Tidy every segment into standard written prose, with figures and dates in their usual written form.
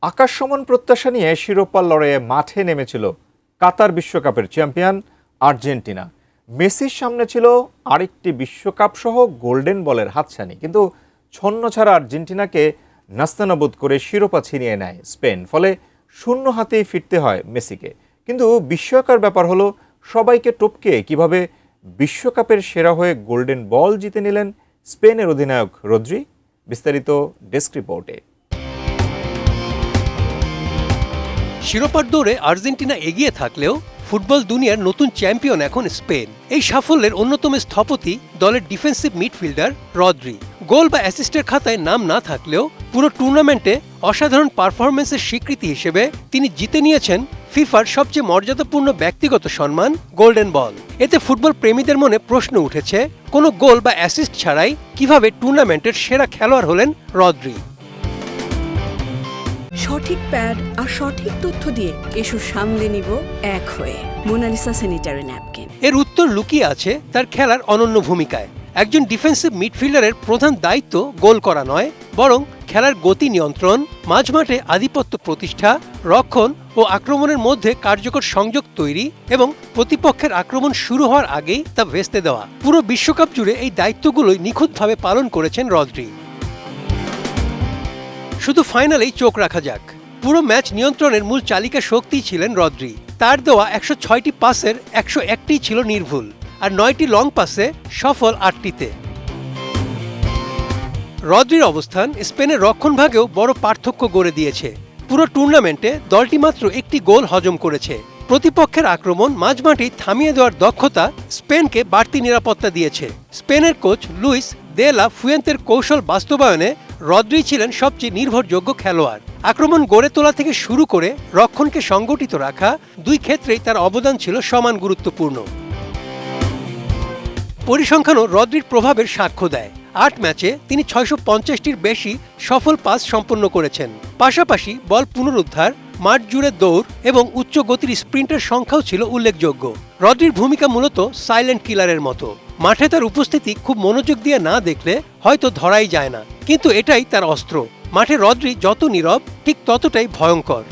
আকাশ সমান প্রত্যাশা নিয়ে শিরোপার লড়াইয়ে মাঠে নেমেছিল কাতার বিশ্বকাপের চ্যাম্পিয়ন আর্জেন্টিনা। মেসির সামনে ছিল আরেকটি বিশ্বকাপ সহ গোল্ডেন বলের হাতছানি, কিন্তু ছন্নছাড়া আর্জেন্টিনাকে নাস্তানাবুদ করে শিরোপা ছিনিয়ে নেয় স্পেন। ফলে শূন্য হাতেই ফিরতে হয় মেসিকে। কিন্তু বিস্ময়কর ব্যাপার হলো, সবাইকে টপকে কিভাবে বিশ্বকাপের সেরা হয়ে গোল্ডেন বল জিতে নিলেন স্পেনের অধিনায়ক রদ্রি। বিস্তারিত ডেস্ক রিপোর্টে। শিরোপার দৌড়ে আর্জেন্টিনা এগিয়ে থাকলেও ফুটবল দুনিয়ার নতুন চ্যাম্পিয়ন এখন স্পেন। এই সাফল্যের অন্যতম স্থপতি দলের ডিফেন্সিভ মিডফিল্ডার রদ্রি। গোল বা অ্যাসিস্টের খাতায় নাম না থাকলেও পুরো টুর্নামেন্টে অসাধারণ পারফরমেন্সের স্বীকৃতি হিসেবে তিনি জিতে নিয়েছেন ফিফার সবচেয়ে মর্যাদাপূর্ণ ব্যক্তিগত সম্মান গোল্ডেন বল। এতে ফুটবল প্রেমীদের মনে প্রশ্ন উঠেছে, কোনো গোল বা অ্যাসিস্ট ছাড়াই কিভাবে টুর্নামেন্টের সেরা খেলোয়াড় হলেন রদ্রি। সঠিক প্যাড আর সঠিক তথ্য দিয়ে এসব সামলে নিব এক হয়ে মোনালিসা স্যানিটারি ন্যাপকিন। এর উত্তর লুকিয়ে আছে তার খেলার অনন্য ভূমিকায়। একজন ডিফেন্সিভ মিডফিল্ডারের প্রধান দায়িত্ব গোল করা নয়, বরং খেলার গতি নিয়ন্ত্রণ, মাঝমাঠে আধিপত্য প্রতিষ্ঠা, রক্ষণ ও আক্রমণের মধ্যে কার্যকর সংযোগ তৈরি এবং প্রতিপক্ষের আক্রমণ শুরু হওয়ার আগেই তা ভেস্তে দেওয়া। পুরো বিশ্বকাপ জুড়ে এই দায়িত্বগুলোই নিখুঁতভাবে পালন করেছেন রদ্রি। শুধু ফাইনালেই চোখ রাখা যাক। পুরো ম্যাচ নিয়ন্ত্রণের মূল চালিকা শক্তিই ছিলেন রদ্রি। তার দেওয়া 106টি পাসের 101টি ছিল নির্ভুল, আর 9টি লং পাসে সফল 8টিতে। রদ্রির অবস্থান স্পেনের রক্ষণভাগেও বড় পার্থক্য গড়ে দিয়েছে। পুরো টুর্নামেন্টে দলটি মাত্র একটি গোল হজম করেছে। প্রতিপক্ষের আক্রমণ মাঝমাঠেই থামিয়ে দেওয়ার দক্ষতা স্পেনকে বাড়তি নিরাপত্তা দিয়েছে। স্পেনের কোচ লুইস দে লা ফুয়েন্তের কৌশল বাস্তবায়নে রদ্রি ছিলেন সবচেয়ে নির্ভরযোগ্য খেলোয়াড়। আক্রমণ গড়ে তোলা থেকে শুরু করে রক্ষণকে সংগঠিত রাখা, দুই ক্ষেত্রেই তার অবদান ছিল সমান গুরুত্বপূর্ণ। পরিসংখ্যানও রদ্রির প্রভাবের সাক্ষ্য দেয়। 8 ম্যাচে তিনি 650টির বেশি সফল পাস সম্পন্ন করেছেন। পাশাপাশি বল পুনরুদ্ধার, মাঠ জুড়ে দৌড় এবং উচ্চ গতির স্প্রিন্টের সংখ্যাও ছিল উল্লেখযোগ্য। রদ্রির ভূমিকা মূলত সাইলেন্ট কিলারের মতো। মাঠে তার উপস্থিতি খুব মনোযোগ দিয়ে না দেখলে হয়তো ধরাই যায় না, কিন্তু এটাই তার অস্ত্র। মাঠে রদ্রি যত নীরব, ঠিক ততটাই ভয়ঙ্কর।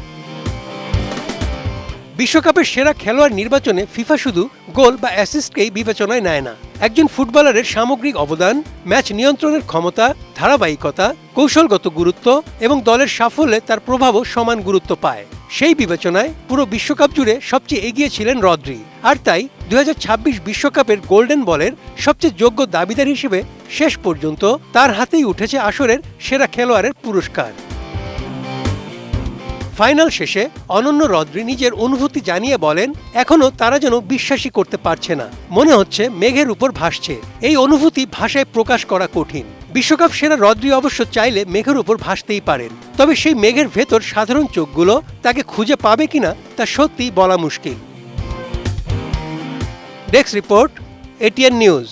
বিশ্বকাপের সেরা খেলোয়াড় নির্বাচনে ফিফা শুধু গোল বা অ্যাসিস্টকেই বিবেচনায় নেয় না। একজন ফুটবলারের সামগ্রিক অবদান, ম্যাচ নিয়ন্ত্রণের ক্ষমতা, ধারাবাহিকতা, কৌশলগত গুরুত্ব এবং দলের সাফল্যে তার প্রভাবও সমান গুরুত্ব পায়। সেই বিবেচনায় পুরো বিশ্বকাপ জুড়ে সবচেয়ে এগিয়ে ছিলেন রদ্রি। আর তাই 2026 বিশ্বকাপের গোল্ডেন বলের সবচেয়ে যোগ্য দাবিদার হিসেবে শেষ পর্যন্ত তার হাতেই উঠেছে আসরের সেরা খেলোয়াড়ের পুরস্কার। ফাইনাল শেষে অনন্য রদ্রি নিজের অনুভূতি জানিয়ে বলেন, এখনও তারা যেন বিশ্বাসই করতে পারছে না। মনে হচ্ছে মেঘের উপর ভাসছে। এই অনুভূতি ভাষায় প্রকাশ করা কঠিন। বিশ্বকাপ সেরা রদ্রি অবশ্য চাইলে মেঘের উপর ভাসতেই পারেন, তবে সেই মেঘের ভেতর সাধারণ চোখগুলো তাকে খুঁজে পাবে কিনা তা সত্যিই বলা মুশকিল। Desk report, ATN news.